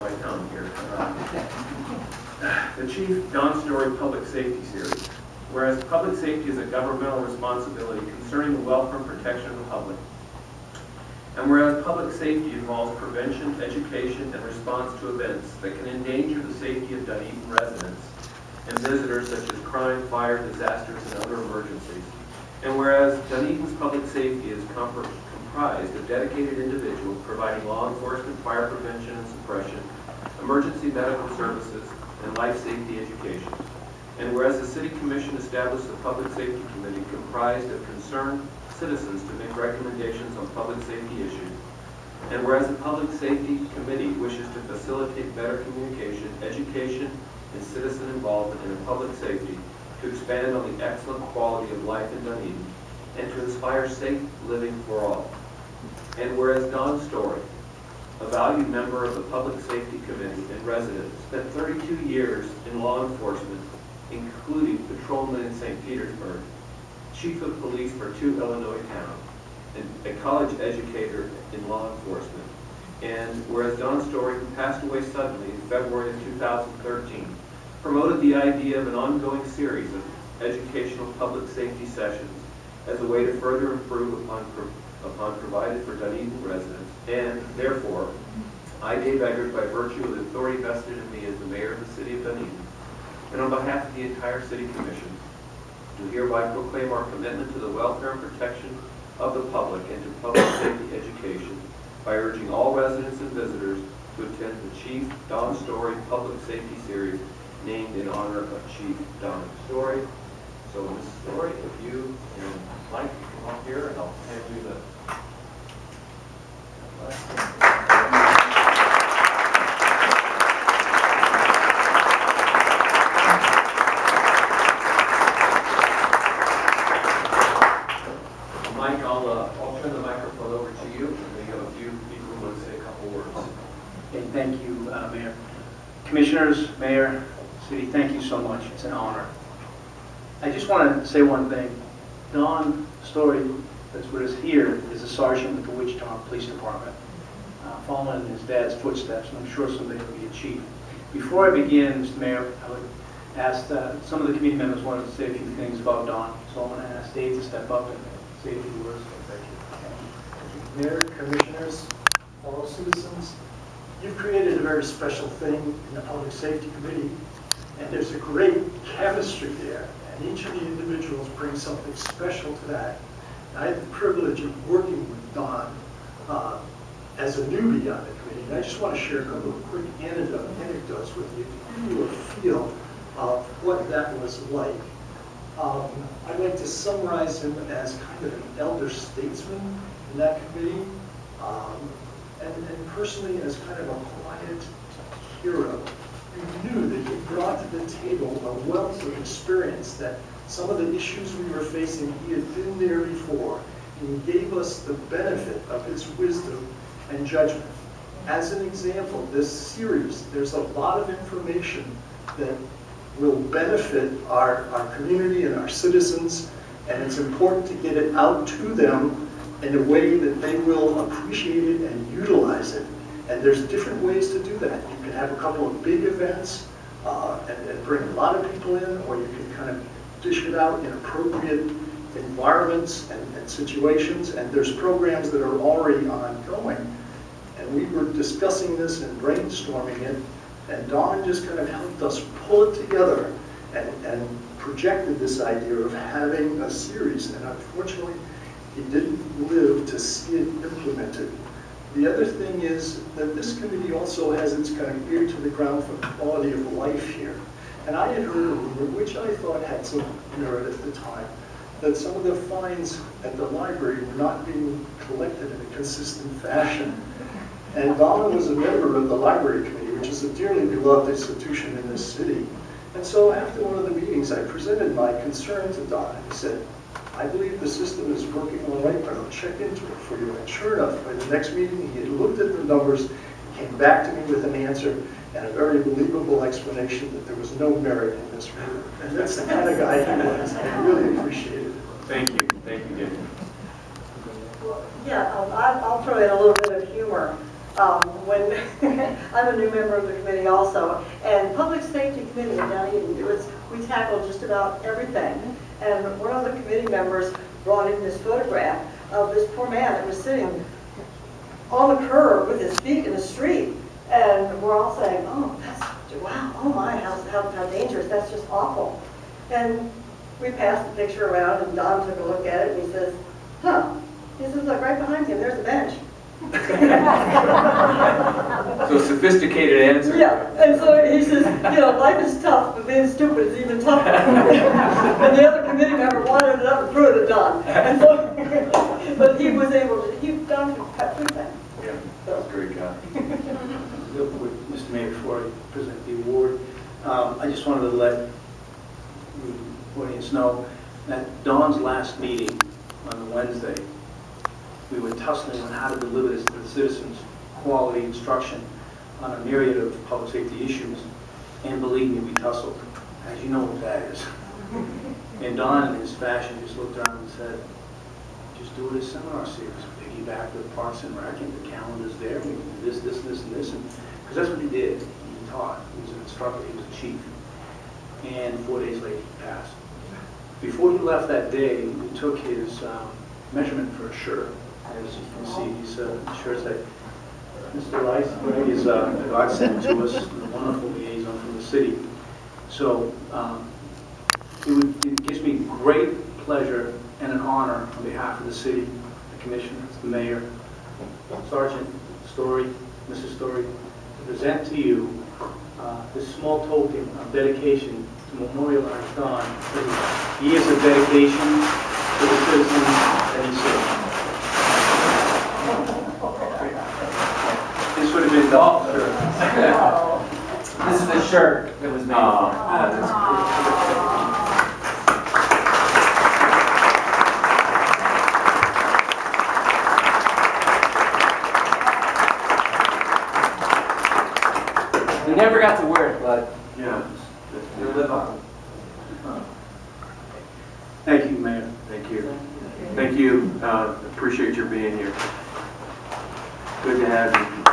my tongue here. The Chief Don Story Public Safety Series. Whereas public safety is a governmental responsibility concerning the welfare and protection of the public. And whereas public safety involves prevention, education, and response to events that can endanger the safety of Dunedin residents and visitors such as crime, fire, disasters, and other emergencies. And whereas Dunedin's public safety is comprised of dedicated individuals providing law enforcement, fire prevention and suppression, emergency medical services, and life safety education. And whereas the City Commission established a Public Safety Committee comprised of concerned citizens to make recommendations on public safety issues. And whereas the Public Safety Committee wishes to facilitate better communication, education, and citizen involvement in public safety to expand on the excellent quality of life in Dunedin and to inspire safe living for all. And whereas Don Story, a valued member of the Public Safety Committee and resident, spent 32 years in law enforcement, including patrolman in St. Petersburg, chief of police for 2 Illinois towns, and a college educator in law enforcement. And whereas Don Story, who passed away suddenly in February of 2013, promoted the idea of an ongoing series of educational public safety sessions as a way to further improve upon provided for Dunedin residents. And therefore, I, Dave Eggers, by virtue of the authority vested in me as the mayor of the city of Dunedin, and on behalf of the entire City Commission, do hereby proclaim our commitment to the welfare and protection of the public and to public safety education by urging all residents and visitors to attend the Chief Don Story Public Safety Series named in honor of Chief Don Story. So, Ms. Story, if you and Mike come up here, and I'll hand you the Mike, I'll turn the microphone over to you, and then you have a few people who want to say a couple words. Okay, thank you, Mayor. Commissioners, Mayor, City, thank you so much. It's an honor. I just want to say one thing. Don Story, that's with us here, is a sergeant with the Wichita Police Department, following in his dad's footsteps, and I'm sure someday he'll be a chief. Before I begin, Mr. Mayor, I would ask some of the committee members wanted to say a few things about Don, so I'm going to ask Dave to step up and say a few words. Thank Mayor, commissioners, fellow citizens, you've created a very special thing in the Public Safety Committee, and there's a great chemistry there, and each of the individuals brings something special to that. And I had the privilege of working with Don as a newbie on the committee, and I just want to share a couple of quick anecdotes with you to give you a feel of what that was like. I'd like to summarize him as kind of an elder statesman in that committee, and personally as kind of a quiet hero. We knew that he brought to the table a wealth of experience, that some of the issues we were facing, he had been there before, and he gave us the benefit of his wisdom and judgment. As an example, this series, there's a lot of information that will benefit our community and our citizens, and it's important to get it out to them in a way that they will appreciate it and utilize it. And there's different ways to do that. You can have a couple of big events and bring a lot of people in, or you can kind of dish it out in appropriate environments and situations. And there's programs that are already ongoing. And we were discussing this and brainstorming it, and Don just kind of helped us pull it together and projected this idea of having a series. And unfortunately, he didn't live to see it implemented. The other thing is that this committee also has its kind of ear to the ground for the quality of life here. And I had heard a rumor, which I thought had some merit at the time, that some of the fines at the library were not being collected in a consistent fashion. And Don was a member of the library committee, which is a dearly beloved institution in this city. And so after one of the meetings, I presented my concern to Don, and he said, I believe the system is working all right, but I'll check into it for you. And sure enough, by the next meeting, he had looked at the numbers, came back to me with an answer, and a very believable explanation that there was no merit in this rumor. And that's the kind of guy he was. I really appreciate it. Thank you. Thank you, David. Well, yeah, I'll throw in a little bit of humor. when I'm a new member of the committee also, and Public Safety Committee in Dunedin, we tackled just about everything. And one of the committee members brought in this photograph of this poor man that was sitting on the curb with his feet in the street. And we're all saying, oh, that's, wow, oh my, how dangerous, that's just awful. And we passed the picture around, and Don took a look at it, and he says, huh, he says, look, right behind him, there's a bench. So sophisticated answer. Yeah, and so he says, you know, life is tough, but being stupid is even tougher. And the other committee member wanted it up and threw it at Don. And so, but he was able to, Don could cut through that. Yeah, that was a great guy. Real quick, Mr. Mayor, before I present the award, I just wanted to let the audience know that Dawn's last meeting on the Wednesday, we were tussling on how to deliver this to the citizens, quality instruction on a myriad of public safety issues, and believe me, we tussled, as you know what that is. And Don, in his fashion, just looked around and said, just do it as seminar series, piggyback with Parks and Rec, and the calendar's there, we can do this, this, this, and this, because that's what he did. He taught, he was an instructor, he was a chief, and 4 days later he passed. Before he left that day, we took his measurement for a shirt. As you can see, these shirts that Mr. Rice is a godsend to us, a wonderful liaison from the city. So it gives me great pleasure and an honor on behalf of the city, the commissioners, the mayor, Sergeant Story, Mrs. Story, to present to you this small token of dedication to memorialize Don for his years of dedication to the citizens that he served. This would have been Dolph. This is the shirt that was made for. We never got to wear it, but Yeah. it'll live on. Thank you, Mayor. Thank you. Thank you. Appreciate your being here. Good to have you.